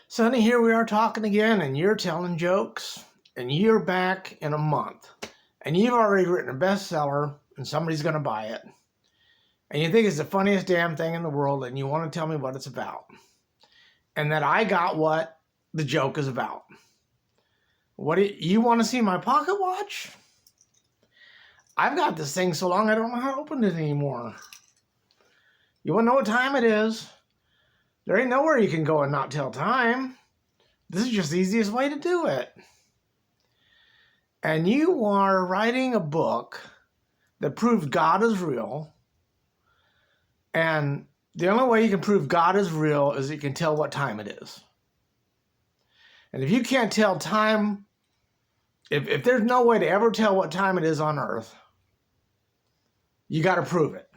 Sonny, here we are talking again, and you're telling jokes, and you're back in a month, and you've already written a bestseller, and somebody's going to buy it, and you think it's the funniest damn thing in the world, and you want to tell me what it's about, and that I got what the joke is about. What do you want to see my pocket watch? I've got this thing so long I don't know how to open it anymore. You want to know what time it is? There ain't nowhere you can go and not tell time. This is just the easiest way to do it. And you are writing a book that proves God is real. And the only way you can prove God is real is you can tell what time it is. And if you can't tell time, if there's no way to ever tell what time it is on earth, you got to prove it.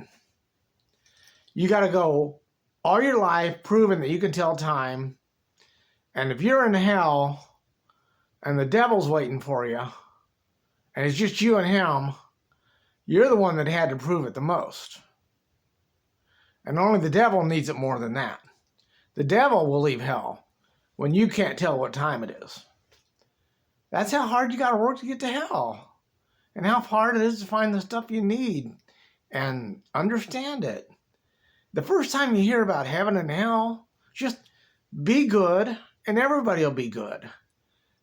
You got to go all your life proving that you can tell time. And if you're in hell and the devil's waiting for you, and it's just you and him, you're the one that had to prove it the most. And only the devil needs it more than that. The devil will leave hell when you can't tell what time it is. That's how hard you got to work to get to hell. And how hard it is to find the stuff you need and understand it. The first time you hear about heaven and hell, just be good and everybody will be good.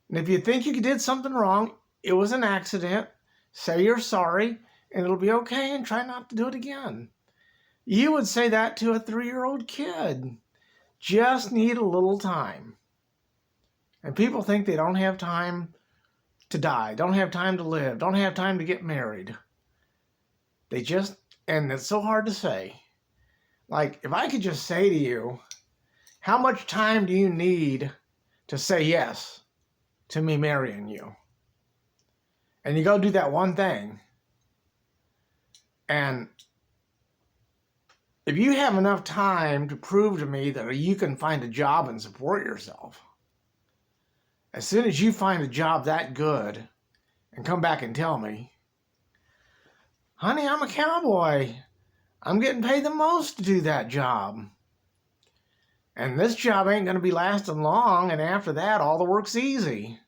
And if you think you did something wrong, it was an accident, say you're sorry and it'll be okay and try not to do it again. You would say that to a 3-year-old kid. Just need a little time. And people think they don't have time to die, don't have time to live, don't have time to get married. And it's so hard to say. Like, if I could just say to you, how much time do you need to say yes to me marrying you? And you go do that one thing. And if you have enough time to prove to me that you can find a job and support yourself, as soon as you find a job that good and come back and tell me, honey, I'm a cowboy. I'm getting paid the most to do that job. And this job ain't going to be lasting long, and after that, all the work's easy.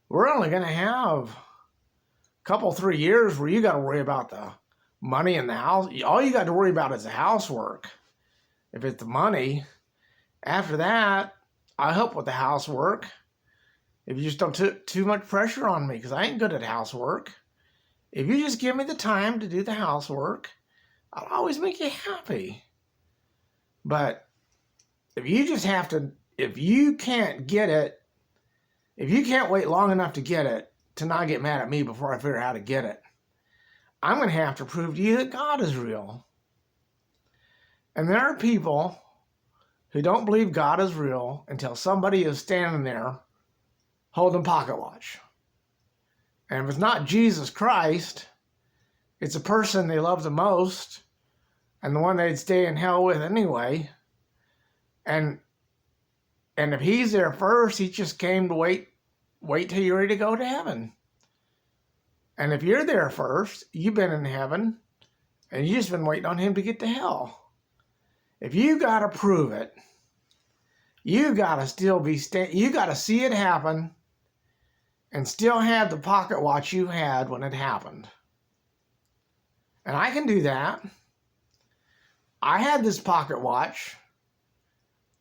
We're only going to have a couple, 3 years where you got to worry about the money in the house. All you got to worry about is the housework. If it's the money, after that, I help with the housework. If you just don't put too much pressure on me, because I ain't good at housework. If you just give me the time to do the housework, I'll always make you happy. But if you can't get it, if you can't wait long enough to get it, to not get mad at me before I figure out how to get it, I'm going to have to prove to you that God is real. And there are people who don't believe God is real until somebody is standing there holding a pocket watch. And if it's not Jesus Christ, it's a person they love the most and the one they'd stay in hell with anyway. And if he's there first, he just came to wait till you're ready to go to heaven. And if you're there first, you've been in heaven and you've just been waiting on him to get to hell. If you got to prove it, you got to you got to see it happen and still have the pocket watch you had when it happened. And I can do that. I had this pocket watch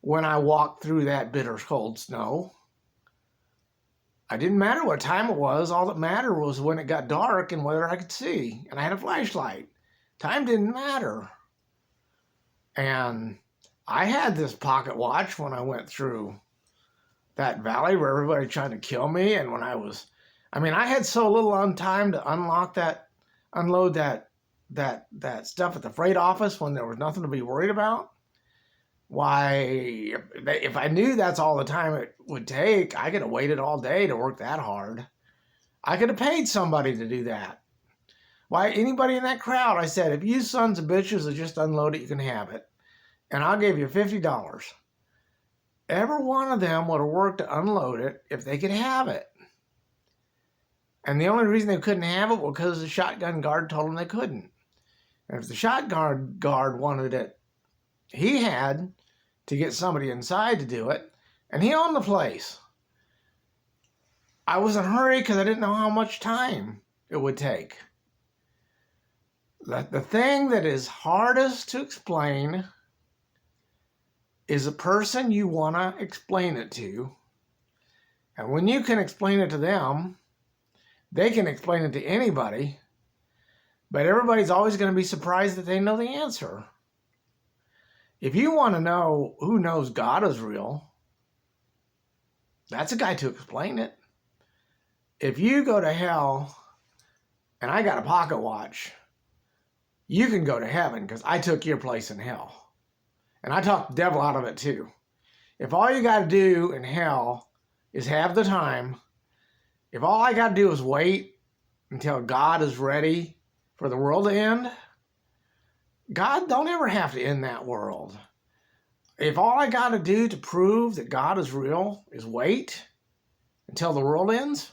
when I walked through that bitter cold snow. It didn't matter what time it was. All that mattered was when it got dark and whether I could see. And I had a flashlight. Time didn't matter. And I had this pocket watch when I went through that valley where everybody tried to kill me. And when I had so little on time to unload that stuff at the freight office when there was nothing to be worried about. Why, if I knew that's all the time it would take, I could have waited all day to work that hard. I could have paid somebody to do that. Why, anybody in that crowd, I said, if you sons of bitches will just unload it, you can have it. And I'll give you $50. Every one of them would have worked to unload it if they could have it. And the only reason they couldn't have it was because the shotgun guard told them they couldn't. And if the shotgun guard wanted it, he had to get somebody inside to do it. And he owned the place. I was in a hurry because I didn't know how much time it would take. The thing that is hardest to explain is the person you want to explain it to. And when you can explain it to them, they can explain it to anybody, but everybody's always going to be surprised that they know the answer. If you want to know who knows God is real, that's a guy to explain it. If you go to hell and I got a pocket watch, you can go to heaven because I took your place in hell. And I talked the devil out of it too. If all you got to do in hell is have the time, if all I got to do is wait until God is ready for the world to end, God don't ever have to end that world. If all I got to do to prove that God is real is wait until the world ends,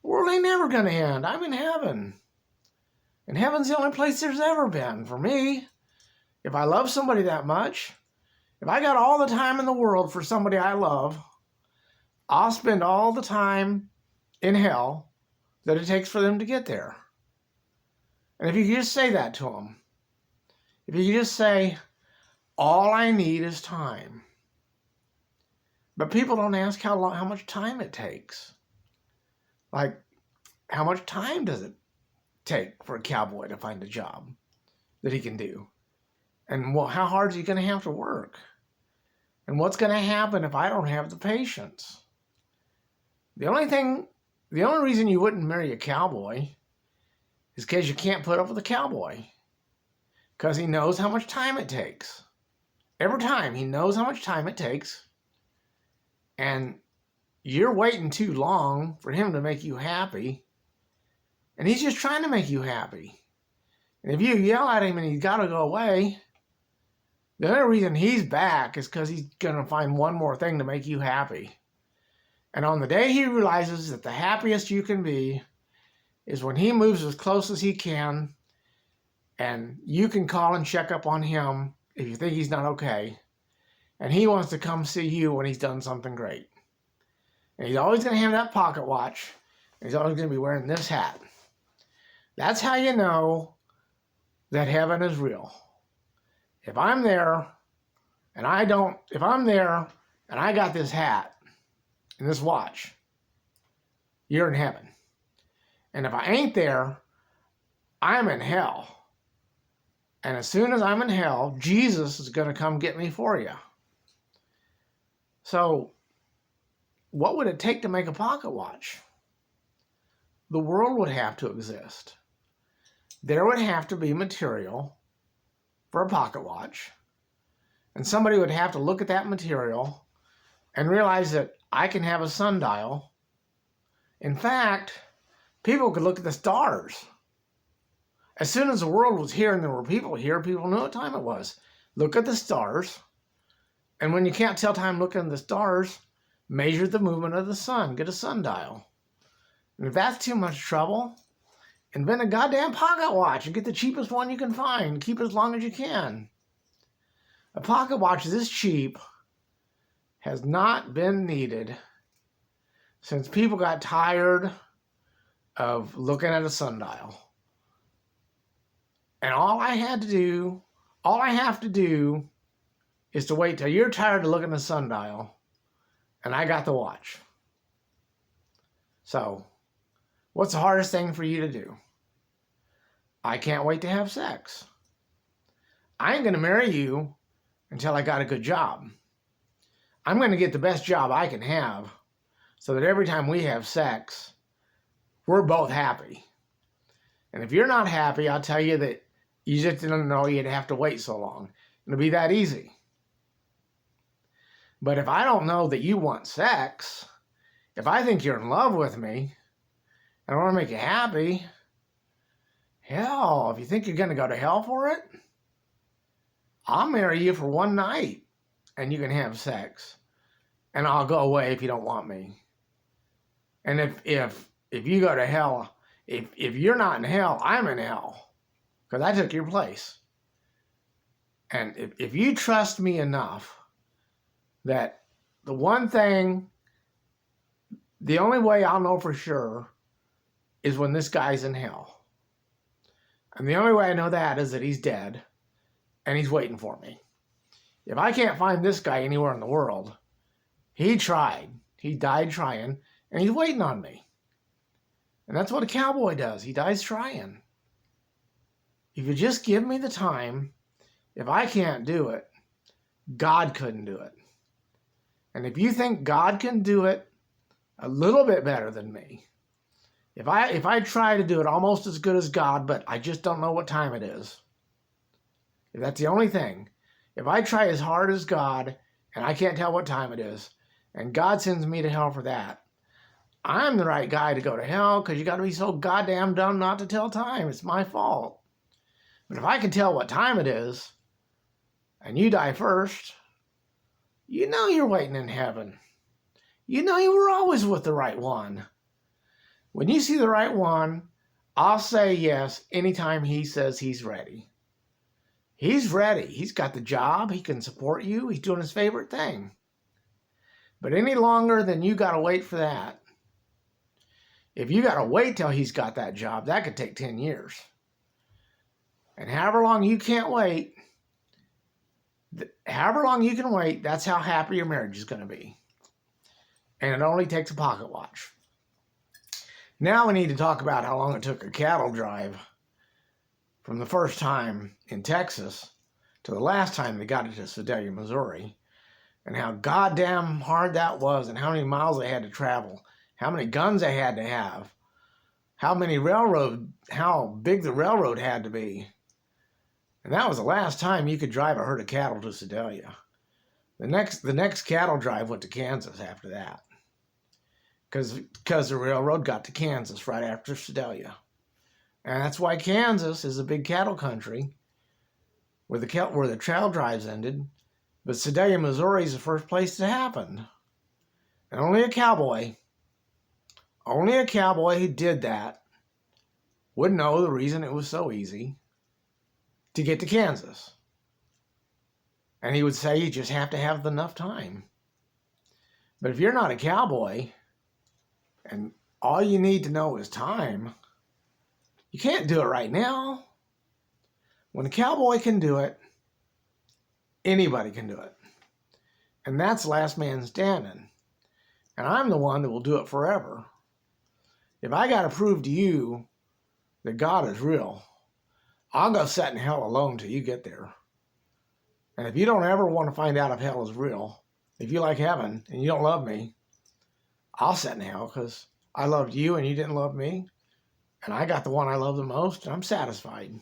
the world ain't never going to end. I'm in heaven. And heaven's the only place there's ever been for me. If I love somebody that much, if I got all the time in the world for somebody I love, I'll spend all the time in hell that it takes for them to get there. And if you just say that to them, if you just say, all I need is time. But people don't ask how much time it takes. Like, how much time does it take for a cowboy to find a job that he can do? And well, how hard is he going to have to work? And what's going to happen if I don't have the patience? The only reason you wouldn't marry a cowboy is because you can't put up with a cowboy. Because he knows how much time it takes. Every time he knows how much time it takes. And you're waiting too long for him to make you happy. And he's just trying to make you happy. And if you yell at him and he's got to go away, the only reason he's back is because he's going to find one more thing to make you happy. And on the day he realizes that the happiest you can be is when he moves as close as he can, and you can call and check up on him if you think he's not okay, and he wants to come see you when he's done something great. And he's always going to have that pocket watch, and he's always going to be wearing this hat. That's how you know that heaven is real. If I'm there and I got this hat and this watch, you're in heaven. And if I ain't there, I'm in hell. And as soon as I'm in hell, Jesus is going to come get me for you. So, what would it take to make a pocket watch? The world would have to exist. There would have to be material for a pocket watch. And somebody would have to look at that material and realize that I can have a sundial. In fact, people could look at the stars. As soon as the world was here and there were people here, people knew what time it was. Look at the stars. And when you can't tell time looking at the stars, measure the movement of the sun. Get a sundial. And if that's too much trouble, invent a goddamn pocket watch and get the cheapest one you can find. Keep it as long as you can. A pocket watch this cheap has not been needed since people got tired of looking at a sundial. And all I have to do is to wait till you're tired of looking at the sundial and I got the watch. So, what's the hardest thing for you to do? I can't wait to have sex. I ain't going to marry you until I got a good job. I'm going to get the best job I can have so that every time we have sex, we're both happy. And if you're not happy, I'll tell you that you just didn't know you'd have to wait so long. It'll be that easy. But if I don't know that you want sex, if I think you're in love with me, and I want to make you happy, hell, if you think you're going to go to hell for it, I'll marry you for one night and you can have sex. And I'll go away if you don't want me. And if you go to hell, if you're not in hell, I'm in hell. Because I took your place. And if you trust me enough that the one thing, the only way I'll know for sure is when this guy's in hell. And the only way I know that is that he's dead and he's waiting for me. If I can't find this guy anywhere in the world, he tried. He died trying, and he's waiting on me. And that's what a cowboy does. He dies trying. If you just give me the time, if I can't do it, God couldn't do it. And if you think God can do it a little bit better than me, if I try to do it almost as good as God, but I just don't know what time it is, if that's the only thing, if I try as hard as God and I can't tell what time it is, and God sends me to hell for that, I'm the right guy to go to hell, because you got to be so goddamn dumb not to tell time. It's my fault. But if I can tell what time it is, and you die first, you know you're waiting in heaven. You know you were always with the right one. When you see the right one, I'll say yes anytime he says he's ready. He's ready. He's got the job. He can support you. He's doing his favorite thing. But any longer than you got to wait for that, if you got to wait till he's got that job, that could take 10 years. And however long you can't wait, however long you can wait, that's how happy your marriage is going to be. And it only takes a pocket watch. Now we need to talk about how long it took a cattle drive from the first time in Texas to the last time they got it to Sedalia, Missouri, and how goddamn hard that was, and how many miles they had to travel, how many guns they had to have, how big the railroad had to be. And that was the last time you could drive a herd of cattle to Sedalia. The next cattle drive went to Kansas after that, because the railroad got to Kansas right after Sedalia. And that's why Kansas is a big cattle country, where the trail drives ended. But Sedalia, Missouri is the first place it happened. And only a cowboy who did that would know the reason it was so easy to get to Kansas. And he would say you just have to have enough time. But if you're not a cowboy and all you need to know is time, you can't do it right now. When a cowboy can do it, anybody can do it. And that's last man standing. And I'm the one that will do it forever. If I got to prove to you that God is real, I'll go sit in hell alone till you get there. And if you don't ever want to find out if hell is real, if you like heaven and you don't love me, I'll sit in hell because I loved you and you didn't love me. And I got the one I love the most, and I'm satisfied.